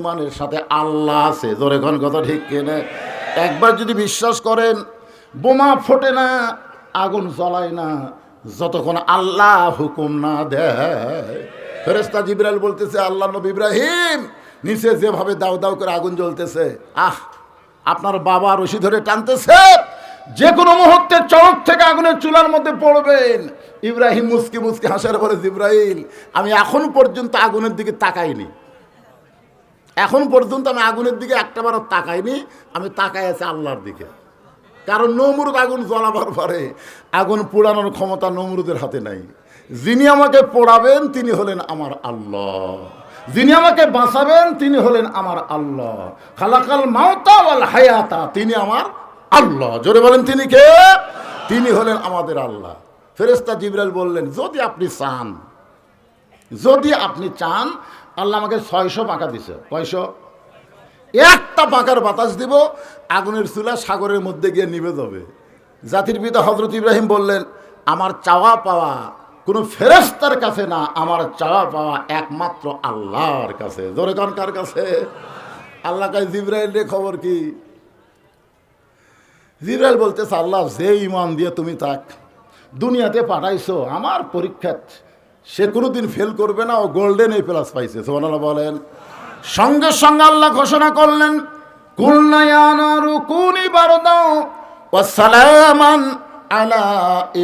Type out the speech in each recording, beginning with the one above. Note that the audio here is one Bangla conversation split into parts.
ইমানের সাথে আল্লাহ আছে। জোরে কোন কথা ঠিক কিনা? একবার যদি বিশ্বাস করেন, বোমা ফোটে না, আগুন জ্বলায় না যতক্ষণ আল্লাহ হুকুম না দেয়। ফেরেশতা জিবরাইল বলতেছে, আল্লাহ নবী ইব্রাহিম নিচে যেভাবে দাউ দাউ করে আগুন জ্বলতেছে, আপনার বাবা রশি ধরে টানতেছে, যে কোনো মুহূর্তে চৌক থেকে আগুনের চুলার মধ্যে পড়বেন। ইব্রাহিম মুসকি মুসকি হাসার পরে, জিবরাইল আমি এখন পর্যন্ত আগুনের দিকে তাকাইনি, এখন পর্যন্ত আমি আগুনের দিকে একটাবারও তাকাইনি, আমি তাকাই আছি আল্লাহর দিকে। কারণ নমরুদ আগুন জ্বলাবার পরে আগুন পোড়ানোর ক্ষমতা নমরুদের হাতে নাই। যিনি আমাকে পোড়াবেন তিনি হলেন আমার আল্লাহ, যিনি আমাকে বাঁচাবেন তিনি হলেন আমার আল্লাহ। খালাকাল মাউতা ওয়াল হায়াতা, তিনি আমার আল্লাহ। জোরে বলেন তিনি কে? তিনি হলেন আমাদের আল্লাহ। ফেরেশতা জিবরাইল বললেন, যদি আপনি চান আল্লাহ আমাকে 600 পাকা দিছে। কয়শো? একটা পাকার বাতাস দিব, আগুনের চুলা সাগরের মধ্যে গিয়ে নিভে যাবে। জাতির পিতা হযরত ইব্রাহিম বললেন, আমার চাওয়া পাওয়া কোনো ফেরেশতার কাছে না, আমার চাওয়া পাওয়া একমাত্র আল্লাহর কাছে। জোরে কোন কার কাছে? আল্লাহ কাছে জিবরাইল রে খবর কি? জিবরাইল বলতেছে, আল্লাহ যে ইমান দিয়ে তুমি তাক দুনিয়াতে পাঠাইছো আমার পরীক্ষা, সে কোনোদিন ফেল করবে না, ও গোল্ডেন এ প্লাস পাইছে। সুবহানাল্লাহ বলেন। সঙ্গে সঙ্গে আল্লাহ ঘোষণা করলেন, কুলনা ইয়া নারু কুনি বারদাও ওয়া সালামান আলা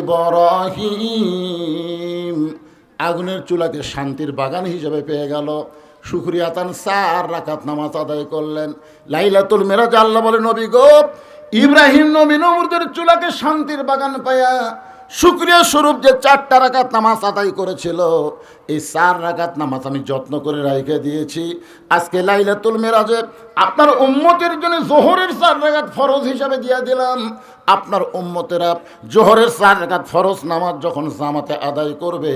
ইব্রাহিম। আগুনের চুলাকে শান্তির বাগান হিসেবে পেয়ে গেল। শুকরিয়াতান 4 রাকাত নামাজ আদায় করলেন। লাইলাতুল মিরাজ আল্লাহ বলে, নবী গো, ইব্রাহিম নবী নমরুদের চুলাকে শান্তির বাগান পায়া শুকরিয়া স্বরূপ যে 4টা রাকাত নামাজ আদায় করেছিল, এই 4 রাকাত নামাজ আমি যত্ন করে রেখে দিয়েছি। আজকে লাইলাতুল মিরাজে আপনার উম্মতের জন্য জোহরের 4 রাকাত ফরজ হিসাবে দিয়ে দিলাম। আপনার উম্মতেরা জোহরের 4 রাকাত ফরজ নামাজ যখন জামাতে আদায় করবে,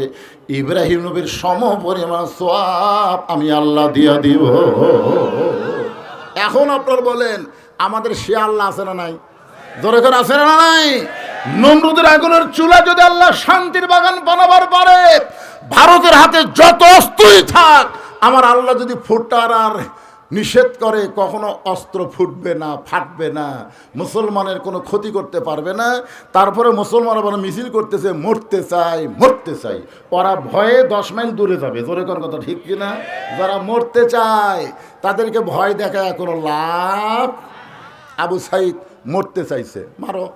ইব্রাহিম নবীর সম পরিমাণ সওয়াব আমি আল্লাহ দিয়া দিব। এখন আপনার বলেন, আমাদের সে আল্লাহ আছে না নাই? জোরে করে আছে না নাই? নমরুদের আগুনের চুলা যদি আল্লাহ শান্তির বাগান বানাবার পারে, ভারতের হাতে যত অস্ত্রই থাক, আমার আল্লাহ যদি ফুটার আর নিষেধ করে, কখনো অস্ত্র ফুটবে না, ফাটবে না, মুসলমানের কোনো ক্ষতি করতে পারবে না। তারপরে মুসলমান আবার মিছিল করতেছে, মরতে চাই। ওরা ভয়ে 10 মাইল দূরে যাবে। জোরে কোন কথা ঠিক কিনা? যারা মরতে চায় তাদেরকে ভয় দেখায় কোনো লাভ। আবু সাইদ মরতে চাইছে, মারো।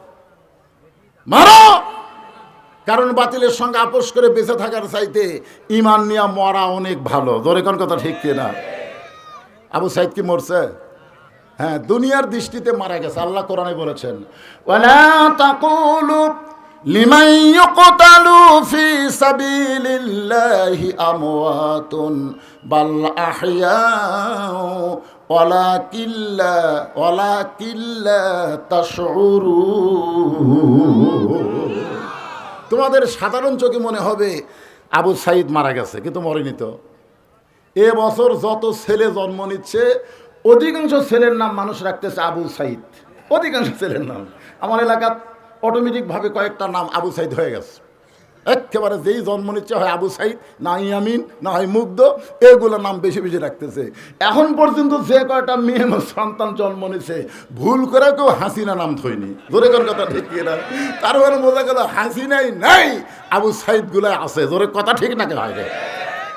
কারণ বাতিলের সঙ্গে আপোষ করে বেঁচে থাকার চাইতে ইমান নিয়ে মরা অনেক ভালো। জোরে কোন কথা ঠিক কিনা? আবু সাইদ কি মরছে? হ্যাঁ, দুনিয়ার দৃষ্টিতে মারা গেছে। আল্লাহ কোরআনে বলেছেন, ওয়ালা তাকুলু লিমান ইউকতালু ফি সাবিলিল্লাহি আমওয়াতুন বাল আহইয়াউ ওয়ালাকিল্লা তাশউরুন। তোমাদের সাধারণ চোখে মনে হবে আবু সাইদ মারা গেছে, কিন্তু মরেনি তো। এ বছর যত ছেলে জন্ম নিচ্ছে, অধিকাংশ ছেলের নাম মানুষ রাখতেছে আবু সাইদ। অধিকাংশ ছেলের নাম আমার এলাকার অটোমেটিকভাবে কয়েকটা নাম আবু সাইদ হয়ে গেছে। একেবারে যেই জন্ম নিচ্ছে হয় আবু সাইদ, না ইয়ামিন, না হয় মুগ্ধ, এগুলো নাম বেশি বেশি রাখতেছে। এখন পর্যন্ত যে কয়টা মেয়ে সন্তান জন্ম নিচ্ছে, ভুল করে কেউ হাসিনা নাম থইনি। জোরে কোন কথা ঠিক কিনা? তারপরে বোঝা গেল হাসিনাই নাই, আবু সাইদ গুলো আছে। জোরে কথা ঠিক না কে হয় রে?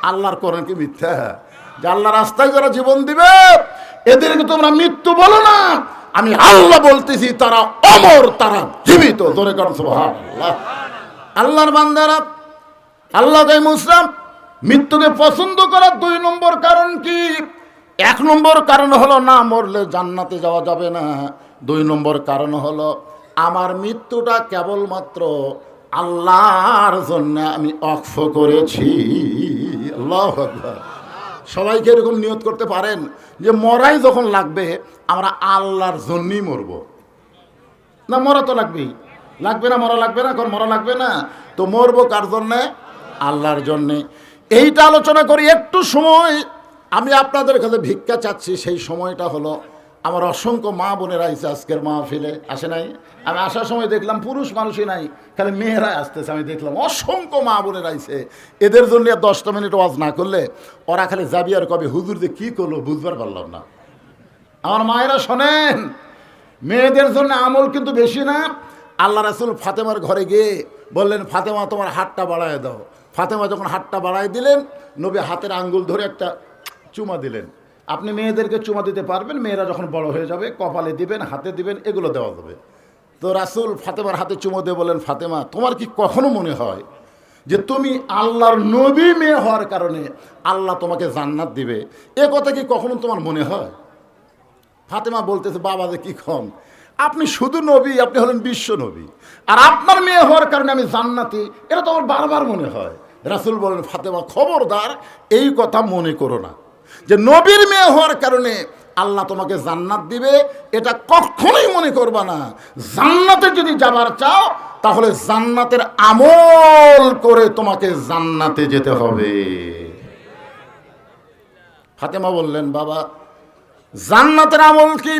আল্লাহর কোরআন কি মিথ্যা? যে আল্লাহ রাস্তায় যারা জীবন দিবে এদেরকে তোমরা মৃত্যু বলো না, আমি আল্লাহ বলতেছি তারা অমর, তারা জীবিত। জোরে করেন সুবহানাল্লাহ। আল্লাহর বান্দারা, আল্লাহ মুসলিম মৃত্যুকে পছন্দ করার 2 নম্বর কারণ কি? 1 নম্বর কারণ হলো না মরলে জান্নাতে যাওয়া যাবে না। 2 নম্বর কারণ হলো আমার মৃত্যুটা কেবলমাত্র আল্লাহর জন্য আমি ওয়াকফ করেছি। আল্লাহু আকবার। সবাইকে এরকম নিয়ত করতে পারেন যে মরাই যখন লাগবে আমরা আল্লাহর জন্যই মরব। না, মরা তো লাগবেই। লাগবে না? মরা লাগবে না? এখন মরা লাগবে না তো মরবো কার জন্যে? আল্লাহর জন্যে। এইটা আলোচনা করি। একটু সময় আমি আপনাদের কাছে ভিক্ষা চাচ্ছি। সেই সময়টা হলো আমার অসংখ্য মা বোনেরা আইসে আজকের মাহফিলে, আসে নাই? আমি আসার সময় দেখলাম পুরুষ মানুষই নাই, খালি মেয়েরা আসতেছে। আমি দেখলাম অসংখ্য মা বোনেরা আইসে। এদের জন্য 10টা মিনিট ওয়াজ না করলে ওরা খালি যাবি আর কবে হুজুর যে কী করলো বুঝবার পারলাম না। আমার মায়েরা শোনেন, মেয়েদের জন্য আমল কিন্তু বেশি না। আল্লাহ রাসূল ফাতেমার ঘরে গিয়ে বললেন, ফাতেমা তোমার হাতটা বাড়ায় দাও। ফাতেমা যখন হাতটা বাড়ায় দিলেন, নবী হাতের আঙ্গুল ধরে একটা চুমা দিলেন। আপনি মেয়েদেরকে চুমা দিতে পারবেন, মেয়েরা যখন বড় হয়ে যাবে কপালে দিবেন, হাতে দিবেন, এগুলো দেওয়া যাবে। তো রাসূল ফাতেমার হাতে চুমো দিয়ে বললেন, ফাতেমা তোমার কি কখনো মনে হয় যে তুমি আল্লাহর নবী মেয়ে হওয়ার কারণে আল্লাহ তোমাকে জান্নাত দিবে? এ কথা কি কখনো তোমার মনে হয়? ফাতেমা বলতেছে, বাবা যে কি কম, আপনি শুধু নবী, আপনি হলেন বিশ্ব নবী, আর আপনার মেয়ে হওয়ার কারণে আমি জান্নাতি, এটা তো আমার বারবার মনে হয়। রাসূল বলেন, ফাতেমা খবরদার এই কথা মনে করো না যে নবীর মেয়ে হওয়ার কারণে আল্লাহ তোমাকে জান্নাত দিবে, এটা কখনোই মনে করবা না। জান্নাতে যদি যাবার চাও তাহলে জান্নাতের আমল করে তোমাকে জান্নাতে যেতে হবে। ফাতেমা বললেন, বাবা জান্নাতের আমল কি?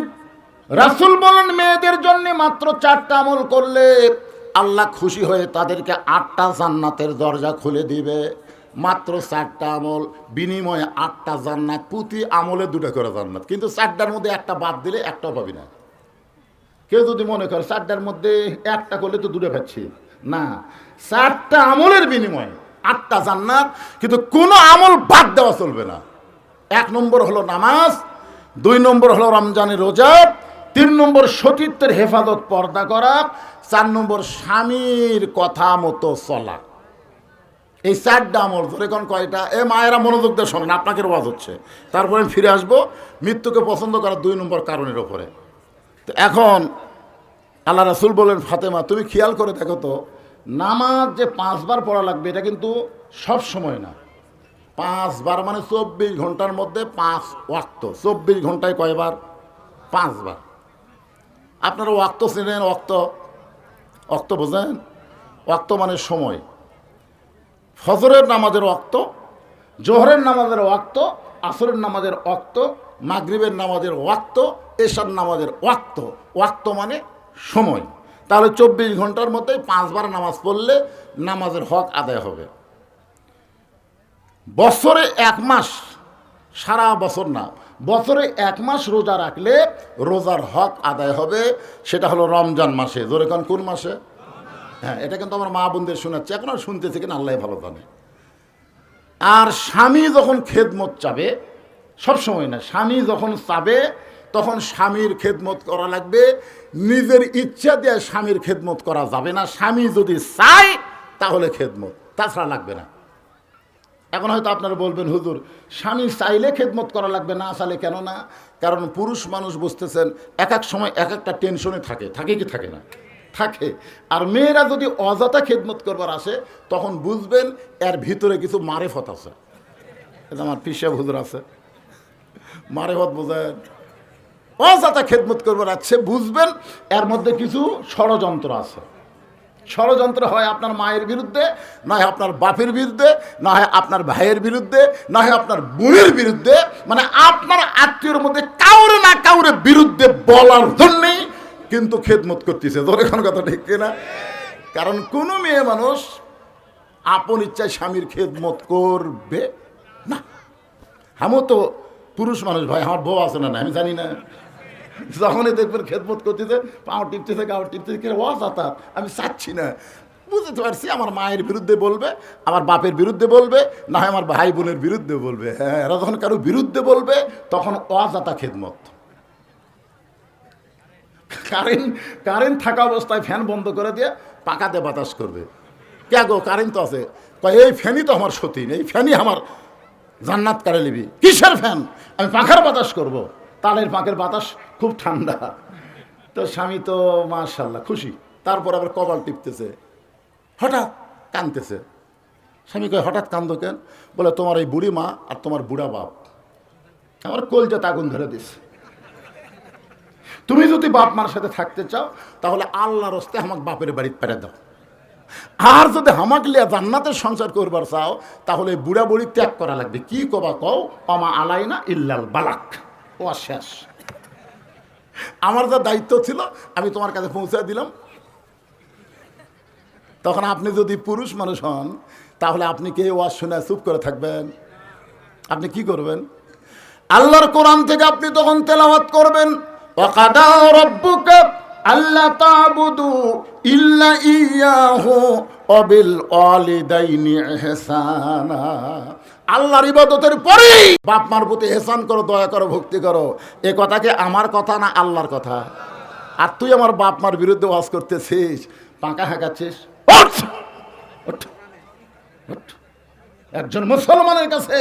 রাসূল বলেন, মেয়েদের জন্য মাত্র 4টা আমল করলে আল্লাহ খুশি হয়ে তাদেরকে 8টা জান্নাতের দরজা খুলে দিবে। মাত্র 4টা আমল, বিনিময়ে 8টা জান্নাত, প্রতি আমলে 2টা করে জান্নাত। কিন্তু 4টার মধ্যে একটা বাদ দিলে একটাও পাবি না। কেউ যদি মনে করে 4টার মধ্যে একটা করলে তো 2টা পাচ্ছি, না, 4টা আমলের বিনিময়ে 8টা জান্নাত, কিন্তু কোনো আমল বাদ দেওয়া চলবে না। 1 নম্বর হলো নামাজ, 2 নম্বর হলো রমজানের রোজা, 3 নম্বর সতীত্বের হেফাজত পর্দা করা, 4 নম্বর স্বামীর কথা মতো চলা। এই 4টা আমল। ধরে কোন কয়টা? এ মায়েরা মনোযোগ দিয়ে শোনেন, আপনাকে ওয়াজ হচ্ছে। তারপরে আমি ফিরে আসবো মৃত্যুকে পছন্দ করার 2 নম্বর কারণের ওপরে। তো এখন আল্লাহ রাসূল বলেন, ফাতেমা তুমি খেয়াল করে দেখো তো, নামাজ যে 5 বার পড়া লাগবে এটা কিন্তু সব সময় না। 5 বার মানে 24 ঘন্টার মধ্যে 5 ওয়াক্ত। 24 ঘন্টায় কয়বার? 5 বার। আপনারা ওয়াক্ত চেনেন? ওয়াক্ত বোঝেন? ওয়াক্ত মানে সময়। ফজরের নামাজের ওয়াক্ত, জোহরের নামাজের ওয়াক্ত, আসরের নামাজের ওয়াক্ত, মাগরিবের নামাজের ওয়াক্ত, এশার নামাজের ওয়াক্ত। ওয়াক্ত মানে সময়। তাহলে 24 ঘন্টার মধ্যে 5 বার নামাজ পড়লে নামাজের হক আদায় হবে। বছরে 1 মাস, সারা বছর না, বছরে 1 মাস রোজা রাখলে রোজার হক আদায় হবে। সেটা হলো রমজান মাসে। ধরে কোন মাসে? হ্যাঁ, এটা কিন্তু আমার মা বোনদের শোনাচ্ছে, এখন আর শুনতেছে কিনা আল্লাহ ভালো জানে। আর স্বামী যখন খেদমত চাবে, সবসময় না, স্বামী যখন চাবে তখন স্বামীর খেদমত করা লাগবে। নিজের ইচ্ছা দিয়ে স্বামীর খেদমত করা যাবে না। স্বামী যদি চায় তাহলে খেদমত, তাছাড়া লাগবে না। এখন হয়তো আপনারা বলবেন, হুজুর স্বামী চাইলে খেদমত করা লাগবে, না চাইলে কেন না? কারণ পুরুষ মানুষ বুঝতেছেন এক এক সময় এক একটা টেনশনে থাকে কি থাকে না? থাকে। আর মেয়েরা যদি অযথা খেদমত করবার আসে তখন বুঝবেন এর ভিতরে কিছু মারেফত আছে। আমার পিসাব হুজুর আছে, মারেফত বোঝেন। অযথা খেদমত করবার আছে, বুঝবেন এর মধ্যে কিছু ষড়যন্ত্র আছে। ষড়যন্ত্র হয় আপনার মায়ের বিরুদ্ধে, না হয় আপনার বাপের বিরুদ্ধে, না হয় আপনার ভাইয়ের বিরুদ্ধে, না হয় আপনার বোনের বিরুদ্ধে, মানে আপনার আত্মীয়র মধ্যে কাউরে না কাউরে বিরুদ্ধে বলার জন্যেই কিন্তু খেদমত করতেছে। ধরে কোন কথা ঠিক কিনা? কারণ কোনো মেয়ে মানুষ আপন ইচ্ছায় স্বামীর খেদমত করবে না। আমিও তো পুরুষ মানুষ ভাই, আমার বউ আছে না, আমি জানি না। যখনই দেখবেন খেদমত করতেছে, পাও টিপতেছে, গাও টিপতেছে, অযথা, আমি চাচ্ছি না। বুঝতে পারছি আমার মায়ের বিরুদ্ধে বলবে, আমার বাপের বিরুদ্ধে বলবে, না হয় আমার ভাই বোনের বিরুদ্ধে বলবে। হ্যাঁ, এরা যখন কারো বিরুদ্ধে বলবে তখন অযথা খেদমত। কারেন্ট থাকা অবস্থায় ফ্যান বন্ধ করে দিয়ে পাকাতে বাতাস করবে। কে গো, কারেন্ট তো আছে? এই ফ্যানই তো আমার সতীন, এই ফ্যানই আমার জান্নাত কারে নিবি। কিসের ফ্যান? আমি পাখার বাতাস করব। তালের পাখের বাতাস খুব ঠান্ডা। তো স্বামী তো মাশাআল্লাহ খুশি। তারপর আবার কপাল টিপতেছে, হঠাৎ কাঁদতেছে। স্বামী কয়, হঠাৎ কান্দো কেন? বলে, তোমার এই বুড়ি মা আর তোমার বুড়া বাপ আমার কলজাতে আগুন ধরে দিছে। তুমি যদি বাপ মার সাথে থাকতে চাও তাহলে আল্লাহর হস্তে আমাকে বাপের বাড়িতে পেরে দাও। আর যদি হামাক লিয়া জান্নাতের সংসার করবার চাও তাহলে বুড়া বুড়ি ত্যাগ করা লাগবে। কি কবা কও, অমা আলাইনা ইল্লাল বালাক, ও শেষ। আমার যা দায়িত্ব ছিল আমি তোমার কাছে পৌঁছে দিলাম। তখন আপনি যদি পুরুষ মানুষ হন তাহলে আপনি কে ওয়াজ শুনে চুপ করে থাকবেন? আপনি কি করবেন? আল্লাহর কোরআন থেকে আপনি তখন তেলাওয়াত করবেন, ওয়াকাদা রাব্বুকা আল্লা তা'বুদু ইল্লা ইয়াহু ওয়া বিল ওয়ালিদাইনি ইহসানা। আল্লাহর ইবাদতের পরেই বাপ মার প্রতি ইহসান করো, দয়া করো, ভক্তি করো। এ কথা কি আমার কথা না আল্লাহর কথা? আর তুই আমার বাপ মার বিরুদ্ধে ওয়াজ করতেছিস, পাকা হাঁকাচ্ছিস। ওঠ, ওঠ, ওঠ। একজন মুসলমানের কাছে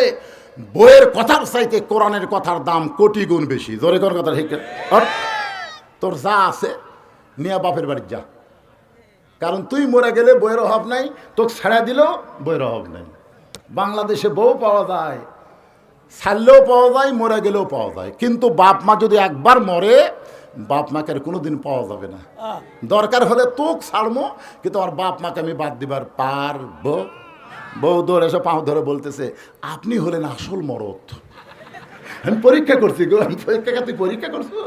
বইয়ের কথার চাইতে কোরআনের কথার দাম কোটি গুণ বেশি। জোরে কোন কথা ঠিক? তোর যা আছে নিয়ে বাপের বাড়ি যা, কারণ তুই মরে গেলে বইয়ের অভাব নাই, তোকে ছেড়া দিলেও বইয়ের অভাব নাই। বাংলাদেশে বউ পাওয়া যায়, ছাড়লেও পাওয়া যায়, মরে গেলেও পাওয়া যায়, কিন্তু বাপ মা যদি একবার মরে বাপ মাকে আর কোনোদিন পাওয়া যাবে না। দরকার হলে তোকে ছাড়বো, কিন্তু আমার বাপ মাকে আমি বাদ দিবার পারবো? বউ ধরে এসে পাও ধরে বলতেছে, আপনি হলেন আসল মরদ। আমি পরীক্ষা করছি গো, আমি পরীক্ষা, তুই পরীক্ষা করছো?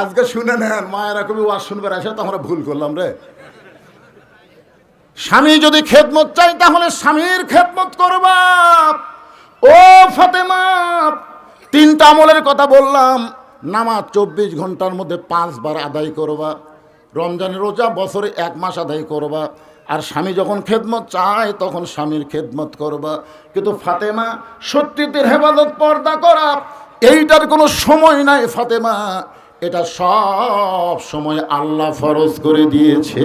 আজকে শুনে নেন, মায়েরা কবি ওয়াজ শুনবার আসে তো আমরা ভুল করলাম রে। স্বামী যদি খেদমত চাই তাহলে স্বামীর খেদমত করবা। ও ফাতেমা, 3টা আমলের কথা বললাম। নামাজ 24 ঘন্টার মধ্যে 5 বার আদায় করবা। রমজানের রোজা বছরে 1 মাস আদায় করবা। আর স্বামী যখন খেদমত চায় তখন স্বামীর খেদমত করবা। কিন্তু ফাতেমা, সত্যিতের হেফাজত পর্দা করা, এইটার কোনো সময় নাই ফাতেমা, এটা সব সময় আল্লাহ ফরজ করে দিয়েছে।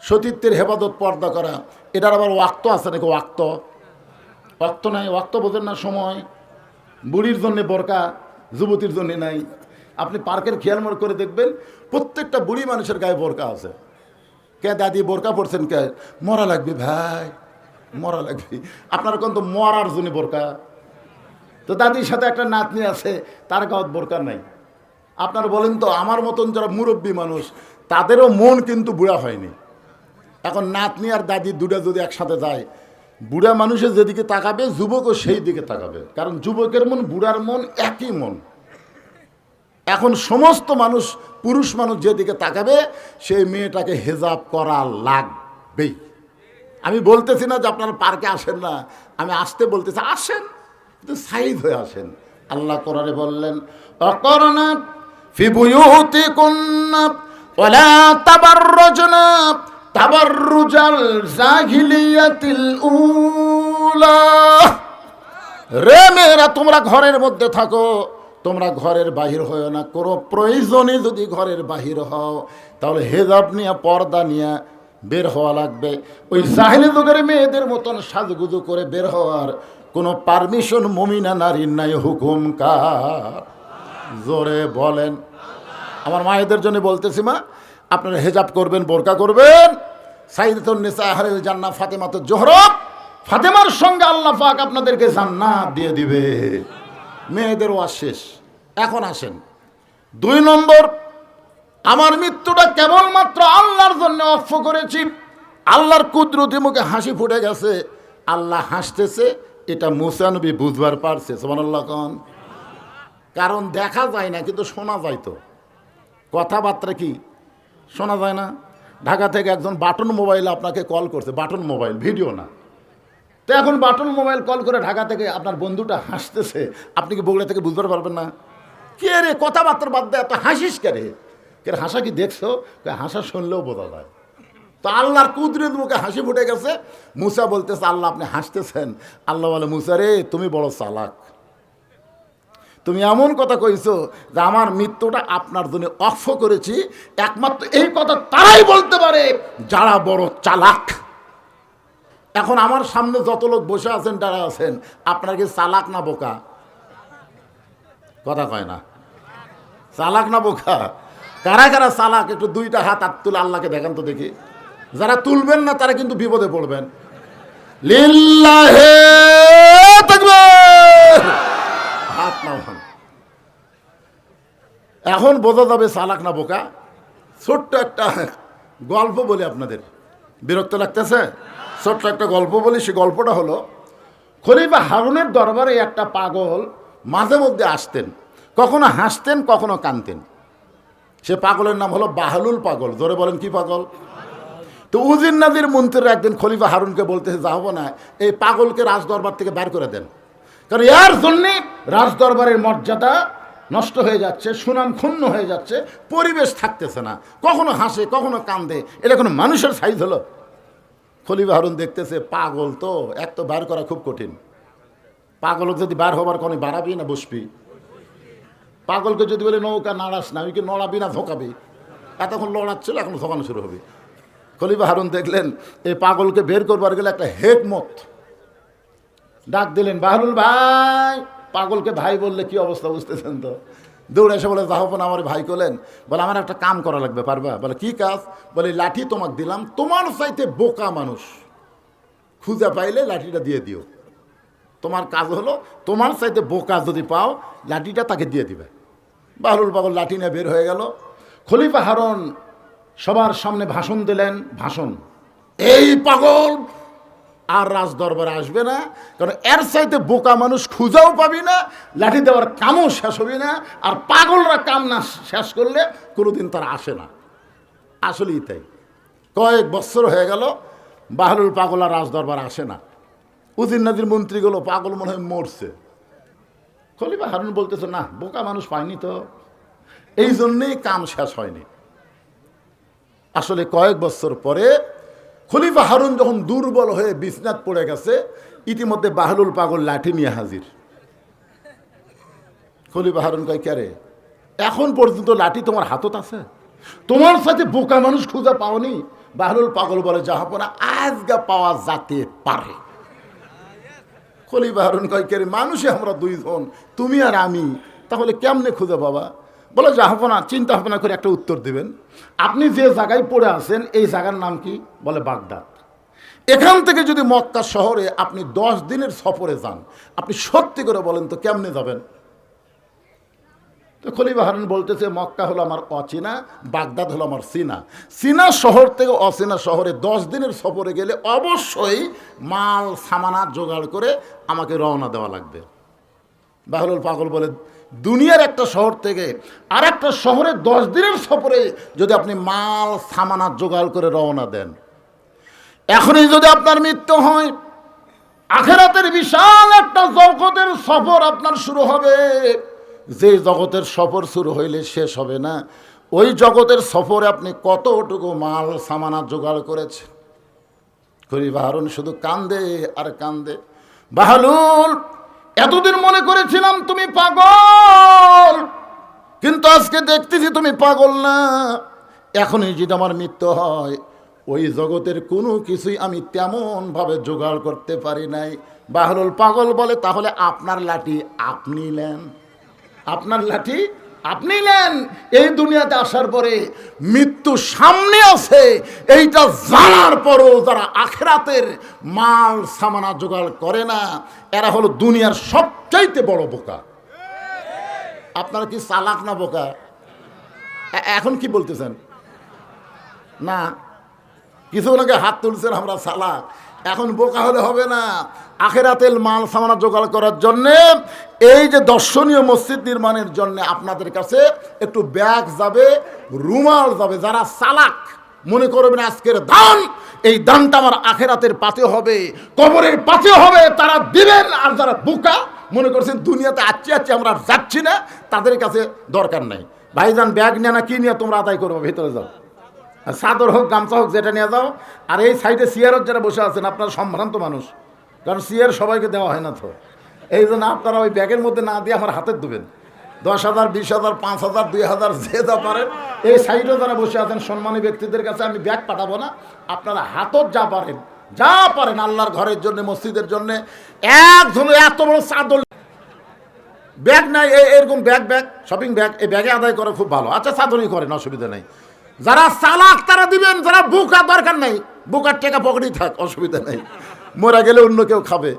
সতীত্বের হেফাজত পর্দা করা, এটার আবার ওয়াক্ত আছে নাকি? ওয়াক্ত নাই, ওয়াক্ত বোঝেন না সময়। বুড়ির জন্য বোরকা, যুবতীর জন্য নাই। আপনি পার্কের খেয়াল করে দেখবেন প্রত্যেকটা বুড়ি মানুষের গায়ে বোরকা আছে। কে দাদি বোরকা পড়ছেন? কে? মরা লাগবে ভাই, মরা লাগবে। আপনার কোন তো মরার জন্য বোরকা। তো দাদির সাথে একটা নাতনি আছে, তার গায়ে বোরকা নাই। আপনারা বলেন তো, আমার মতন যারা মুরব্বী মানুষ তাদেরও মন কিন্তু বুড়া হয়নি। এখন নাতনি আর দাদি দুটা যদি একসাথে যায়, বুড়া মানুষের যেদিকে তাকাবে যুবকও সেই দিকে তাকাবে, কারণ যুবকের মন বুড়ার মন একই মন। এখন সমস্ত মানুষ, পুরুষ মানুষ যেদিকে তাকাবে সেই মেয়েটাকে হেজাব করা লাগবেই। আমি বলতেছি না যে আপনারা পার্কে আসেন না, আমি আসতে বলতেছি আসেন, কিন্তু সাইদ হয়ে আসেন। আল্লাহ কোরআনে বললেন, অকরনা ফি বুয়ুতিকুন্না ওয়ালা তাবাররুজনা তাবাররুজাল জাহিলিয়াতিল উলা। রে মেয়েরা, তোমরা ঘরের মধ্যে থাকো, তোমরা ঘরের বাহির হও না। কোনো প্রয়োজনে যদি ঘরের বাহির হও তাহলে হেজাব নিয়ে, পর্দা নিয়ে বের হওয়া লাগবে। ওই জাহিলি যুগের মেয়েদের মতন সাজগুজু করে বের হওয়ার কোনো পারমিশন মুমিনা নারীর নাই। হুকুম কার? জোরে বলেন। আমার মায়েদের জন্য বলতেছি, মা আপনারা হেজাব করবেন, বোরকা করবেন। সাইয়্যিদাতুন নিসা আহলিল জান্নাহ ফাতেমাতুজ জোহরা, ফাতেমার সঙ্গে আল্লাহ পাক আপনাদেরকে জান্নাত দিয়ে দিবে। মেয়েদের ওয়াজ শেষ। এখন আসেন 2 নম্বর, আমার মৃত্যুটা কেবলমাত্র আল্লাহর জন্য অক্ষ করেছি। আল্লাহর কুদরতি মুখে হাসি ফুটে গেছে, আল্লাহ হাসতেছে, এটা মুসা নবী বুঝবার পারছে। সুবহানাল্লাহ কোন? কারণ দেখা যায় না, কিন্তু শোনা যায়। তো কথাবার্তা কি শোনা যায় না? ঢাকা থেকে একজন বাটন মোবাইলে আপনাকে কল করছে, বাটন মোবাইল, ভিডিও না। তো এখন বাটন মোবাইল কল করে ঢাকা থেকে আপনার বন্ধুটা হাসতেছে, আপনি কি বগুড়া থেকে বুঝতে পারবেন না? কে রে, কথাবার্তার বাদ দেয়, এত হাসিস কে রে? কে হাসা কি দেখছো? হাসা শুনলেও বোঝা যায়। তো আল্লাহর কুদরত মুখে হাসি ফুটে গেছে। মুসা বলতেছে, আল্লাহ আপনি হাসতেছেন? আল্লাহ বলে, মুসা রে, তুমি বড় চালাক, তুমি এমন কথা কইছো যে আমার মৃত্যুটা আপনার জন্য অক্ষ করেছি। একমাত্র এই কথা তারাই বলতে পারে যারা বড় চালাক। এখন আমার সামনে যত লোক বসে আছেন, যারা আছেন, আপনার কি চালাক না বোকা? কথা কয় না। চালাক না বোকা? কারা কারা চালাক একটু 2টা হাত তুলে আল্লাহকে দেখান তো দেখি। যারা তুলবেন না তারা কিন্তু বিপদে পড়বেন। লিল্লাহে তাকবীর। হাত নাও। এখন বোঝা যাবে চালাক না বোকা। ছোট্ট একটা গল্প বলি আপনাদের, বিরক্ত লাগতেছে? ছোট্ট একটা গল্প বলি। সে গল্পটা হলো, খলিফা হারুনের দরবারে একটা পাগল মাঝে মধ্যে আসতেন, কখনো হাসতেন কখনো কাঁদতেন। সে পাগলের নাম হলো বাহলুল পাগল। জোরে বলেন কি পাগল? তো উজির নাজির মন্ত্রীরা একদিন খলিফা হারুনকে বলতেছে, যাবো না, এই পাগলকে রাজদরবার থেকে বের করে দেন, কারণ এর জন্যে রাজদরবারের মর্যাদা নষ্ট হয়ে যাচ্ছে, সুনাম ক্ষুণ্ণ হয়ে যাচ্ছে, পরিবেশ থাকতেছে না, কখনো হাসে কখনো কান্দে, এটা কোনো মানুষের সাইজ হলো? খলিফা হারুন দেখতেছে পাগল তো, এক তো বার করা খুব কঠিন। পাগল যদি বার হবার কোনো বাড়াবি না বসবি? পাগলকে যদি বলে নৌকা নাড়াস না, ওইকে নড়াবি না ঝোঁকাবি? এতক্ষণ লড়াচ্ছিল, এখন ঝোঁকানো শুরু হবে। খলিফা হারুন দেখলেন এই পাগলকে বের করবার গেলে একটা হেকমত ডাক দিলেন, বাহলুল ভাই। পাগলকে ভাই বললে কি অবস্থা বুঝতেছেন তো? দৌড়ে এসে বলে, যাহপন আমার ভাই করলেন, বলে আমার একটা কাম করা লাগবে, পারবা? বলে কি কাজ? বলে লাঠি তোমাকে দিলাম, তোমার চাইতে বোকা মানুষ খুঁজে পাইলে লাঠিটা দিয়ে দিও। তোমার কাজ হলো, তোমার চাইতে বোকা যদি পাও লাঠিটা তাকে দিয়ে দিবে। বাহলুল পাগল লাঠি নিয়ে বের হয়ে গেল। খলিফা হারুন সবার সামনে ভাষণ দিলেন, ভাষণ, এই পাগল আর রাজ দরবারে আসবে না, কারণ এর চাইতে বোকা মানুষ খুঁজাও পাবি না, লাঠি দেওয়ার কামও শেষ হবে না, আর পাগলরা কাম না শেষ করলে কোনোদিন তারা আসে না। আসলেই তাই। কয়েক বছর হয়ে গেল বাহলুল পাগল আর রাজ দরবারে আসে না। উজির নাজির মন্ত্রীগুলো, পাগল মনে হয় মরছে। খলিফা হারুন বলতেছে, না, বোকা মানুষ পায়নি তো, এই জন্যেই কাম শেষ হয়নি। আসলে কয়েক বছর পরে খলিফা হারুন যখন দুর্বল হয়ে বিছনাত পড়ে গেছে, ইতিমধ্যে বাহলুল পাগল লাঠি নিয়ে হাজির। খলিফা হারুন কয়, কে রে, এখন পর্যন্ত লাঠি তোমার হাতত আছে? তোমার সাথে বোকা মানুষ খুঁজে পাওনি? বাহলুল পাগল বলে, জাহাপনা আজগা পাওয়া যেতে পারে। খলিফা হারুন কয়, কে রে, মানুষে আমরা দুইজন, তুমি আর আমি, তাহলে কেমনে খুঁজে পাবা? বলে, জাহাপনা চিন্তা ভাবনা করে একটা উত্তর দিবেন। আপনি যে জায়গায় পড়ে আছেন এই জায়গার নাম কি? বলে, বাগদাদ। এখান থেকে যদি মক্কা শহরে আপনি 10 দিনের সফরে যান, আপনি সত্যি করে বলেন তো কেমনে যাবেন? তো খলিফা হারুন বলতেছে, মক্কা হলো আমার অচেনা, বাগদাদ হলো আমার চীনা। চীনা শহর থেকে অচেনা শহরে 10 দিনের সফরে গেলে অবশ্যই মাল সামানা জোগাড় করে আমাকে রওনা দেওয়া লাগবে। বাহলুল পাগল বলে, দুনিয়ার একটা শহর থেকে আর একটা শহরে 10 দিনের সফরে যদি আপনি মাল সামানা জোগাড় করে রওনা দেন, এখনই যদি আপনার মৃত্যু হয়, আখিরাতের বিশাল একটা জগতের সফর আপনার শুরু হবে। যে জগতের সফর শুরু হইলে শেষ হবে না, ওই জগতের সফরে আপনি কতটুকু মাল সামানা জোগাড় করেছেন? খলিফা হারুন শুধু কান্দে আর কান্দে। বাহলুল, এতদিন মনে করেছিলাম তুমি পাগল, কিন্তু আজকে দেখতেছি তুমি পাগল না। এখনই যদি আমার মৃত্যু হয়, ওই জগতের কোনো কিছুই আমি তেমনভাবে জোগাড় করতে পারি নাই। বাহলুল পাগল বলে, তাহলে আপনার লাঠি আপনি নেন, আপনার লাঠি আপনি নেন। এই দুনিয়াতে আসার পরে মৃত্যু সামনে আছে এইটা জানার পরও যারা আখিরাতের মাল সামানা জোগাড় করে না, এরা হলো দুনিয়ার সবচাইতে বড় বোকা। আপনারা কি চালাক না বোকা? এখন কি বলতেছেন? না, কিছুক্ষণ আগে হাত তুলছেন আমরা চালাক, এখন বোকা হলে হবে না। আখিরাতের মাল সামানা জোগাড় করার জন্যে, এই যে দর্শনীয় মসজিদ নির্মাণের জন্য আপনাদের কাছে একটু ব্যাগ যাবে, রুমাল যাবে। যারা চালাক মনে করবেন আজকের দান, এই দানটা আমার আখিরাতের পাতে হবে, কবরের পাতে হবে, তারা দিবেন। আর যারা বোকা মনে করছেন দুনিয়াতে আচ্ছি আমরা যাচ্ছি না, তাদের কাছে দরকার নাই। ভাইজান ব্যাগ নিয়ে না কি নিয়ে তোমরা আদায় করবো, ভেতরে যাও, চাদর হোক গামছা হোক যেটা নিয়ে যাও। আর এই সাইডে চেয়ারত যারা বসে আছেন আপনারা সম্ভ্রান্ত মানুষ, কারণ চেয়ার সবাইকে দেওয়া হয় না তো, এই জন্য আপনারা ওই ব্যাগের মধ্যে না দিয়ে আমার হাতে দেবেন। 10,000, 20,000, 5,000, 2,000 যে যা পারেন। এই সাইডে যারা বসে আছেন সম্মানী ব্যক্তিদের কাছে আমি ব্যাগ পাঠাবো না, আপনারা হাতত যা পারেন আল্লাহর ঘরের জন্য, মসজিদের জন্য। একজনের এত বড় চাদর ব্যাগ নাই, এরকম ব্যাগ শপিং ব্যাগ, এই ব্যাগে আদায় করা খুব ভালো। আচ্ছা চাদরই করেন, অসুবিধা নেই। যারা চালাক তারা দিবেন, যারা বোকা দরকার নাই, বোকার টাকা পকেটেই থাক, অসুবিধা নেই। মরা গেলে অন্য কেউ খাবে,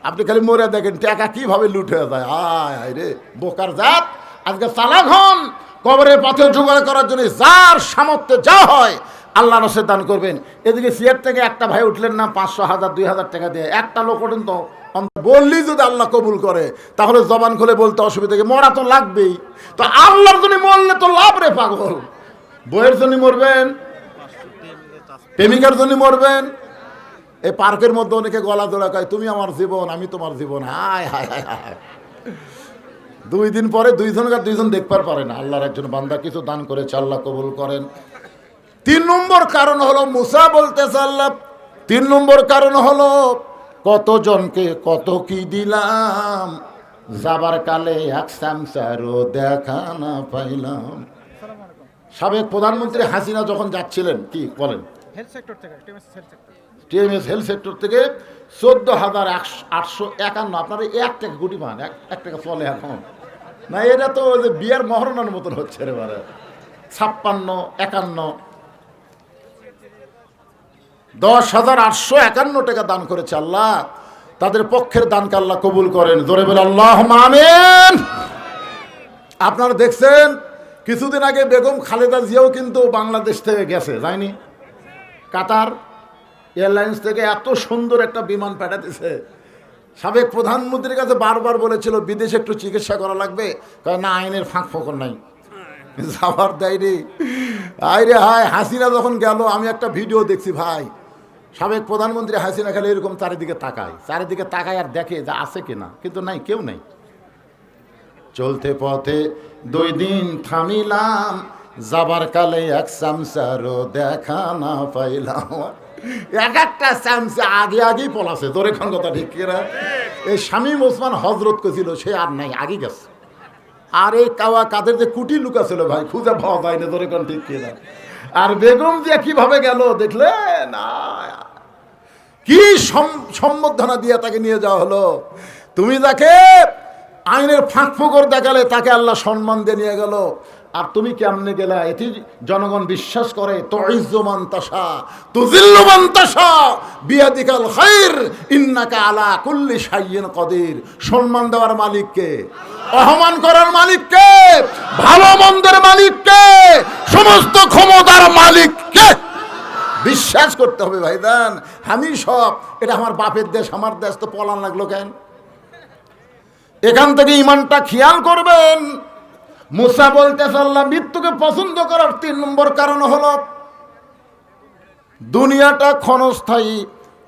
আপনি খালি মরে দেখেন টাকা কিভাবে লুট হয়ে যায়। আয় রে বোকার জাত, আজকে চালাক হন, কবরের পথে জোগাড় করার জন্য যার সামর্থ্যে যা হয় আল্লাহ রসে দান করবেন। এদিকে সিয়ার থেকে একটা ভাই উঠলেন না 500, 1000, 2000 টাকা দিয়ে, একটা লোক ওঠেন তো বললি যদি আল্লাহ কবুল করে তাহলে জবান খুলে বলতে অসুবিধা কি, মরা তো লাগবেই। তো আল্লাহর জন্য মরলে তো লাভ রে পাগল। বইয়ের জন্য মরবেন, প্রেমিকার জন্য মরবেন। এই পার্কের মধ্যে অনেকে গলা জোড়া কয় তুমি আমার জীবন আমি তোমার জীবন। হায় হায় হায় হায়, 2 দিন পরে দুইজন দেখবার পারে না। আল্লাহর একজন বান্দা কিছু দান করেছে, আল্লাহ কবুল করেন। 3 নম্বর কারণ হলো মুসা বলতেছে আল্লাহ, 3 নম্বর কারণ হলো কতজনকে কত কি দিলাম, যাবার কালে এক সামসারও দেখা না পাইলাম। সাবেক প্রধানমন্ত্রী হাসিনা যখন যাচ্ছিলেন, কি বলেন, টিএমএস হেলথ সেক্টর থেকে 14,851, আপনারা 1 টাকা গুটি পান, 1 টাকা চলে এখন না। এটা তো যে বিয়ার মহরণার মতন হচ্ছে রে বারে। 56, 51, 10,851 টাকা দান করেছে আল্লাহ। তাদের পক্ষের দানকে আল্লাহ কবুল করেন। জোরে বলে আল্লাহুম্মা আমিন। আপনারা দেখছেন কিছুদিন আগে বেগম খালেদা জিয়াও কিন্তু বাংলাদেশ থেকে গেছে, যায়নি? কাতার এয়ারলাইন্স থেকে এত সুন্দর একটা বিমান পাঠাতেছে। সাবেক প্রধানমন্ত্রীর কাছে বারবার বলেছিল বিদেশে একটু চিকিৎসা করা লাগবে, কারণ না আইনের ফাঁক ফোকর নাই, যাবার দেয়নি। আরে হায়, হাসিনা যখন গেল আমি একটা ভিডিও দেখছি ভাই, সাবেক প্রধানমন্ত্রী হাসিনা খালি এরকম চারিদিকে তাকায় আর দেখে যে আছে কিনা, কিন্তু নাই, কেউ নাই। চলতে পথে 2 দিন থামিলাম, যাবার কালে এক চামচারও দেখা না পাইলাম। একটা চামচা আগেই পলাছে। তোরে খান কথা ঠিক কিনা? এই শামীম ওসমান হজরত ছিল, সে আর নাই, আগে গেছে। আর এই কাদের যে কুটি লুকা ছিল ভাই, খুঁজে পাওয়া যায় না। তোরে খান ঠিক কিনা? আর বেগম যে কিভাবে গেল দেখলেন, কি সম্বর্ধনা দিয়ে তাকে নিয়ে যাওয়া হলো। তুমি যাকে আইনের ফাঁক ফোকর দেখালে তাকে আল্লাহ সম্মান দিয়ে নিয়ে গেল, আর তুমি কেমনে গেলা? এটি জনগণ বিশ্বাস করে। তুইজ্জু মান তাশা তুযিল্লু মান তাশা বিয়াদিকাল খায়র ইন্নাকা আলা কুল্লি শাইইন কাদির। সম্মান দেওয়ার মালিক কে? অপমান করার মালিক কে? ভালো মন্দের মালিক কে? সমস্ত ক্ষমতার মালিক কে? বিশ্বাস করতে হবে ভাইদান। আমি সব, এটা আমার বাপের দেশ, আমার দেশ, তো পলান লাগলো কেন? এখান থেকে ইমানটা খেয়াল করবেন। মুসা বলতেছে আল্লাহ মৃত্যুকে পছন্দ করার 3 নম্বর কারণ হলো দুনিয়াটা ক্ষণস্থায়ী,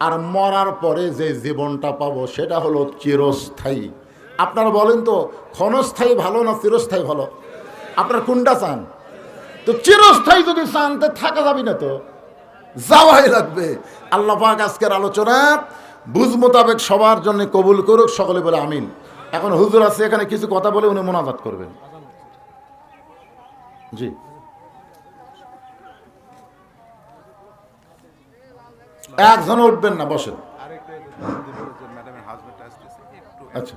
আর মরার পরে যে জীবনটা পাবো সেটা হলো চিরস্থায়ী। আপনারা বলেন তো ক্ষণস্থায়ী ভালো না চিরস্থায়ী ভালো? আপনারা কোনটা চান? তো চিরস্থায়ী যদি চান তো থাকা যাবে না, তো যাওয়াই লাগবে। আল্লাহ পাক আজকের আলোচনা বুঝ মোতাবেক সবার জন্য কবুল করুক, সকলে বলে আমিন। এখন হুজুর আছে এখানে, কিছু কথা বলে উনি মোনাজাত করবেন। জি, একজন উঠবেন না, বসেন। আচ্ছা।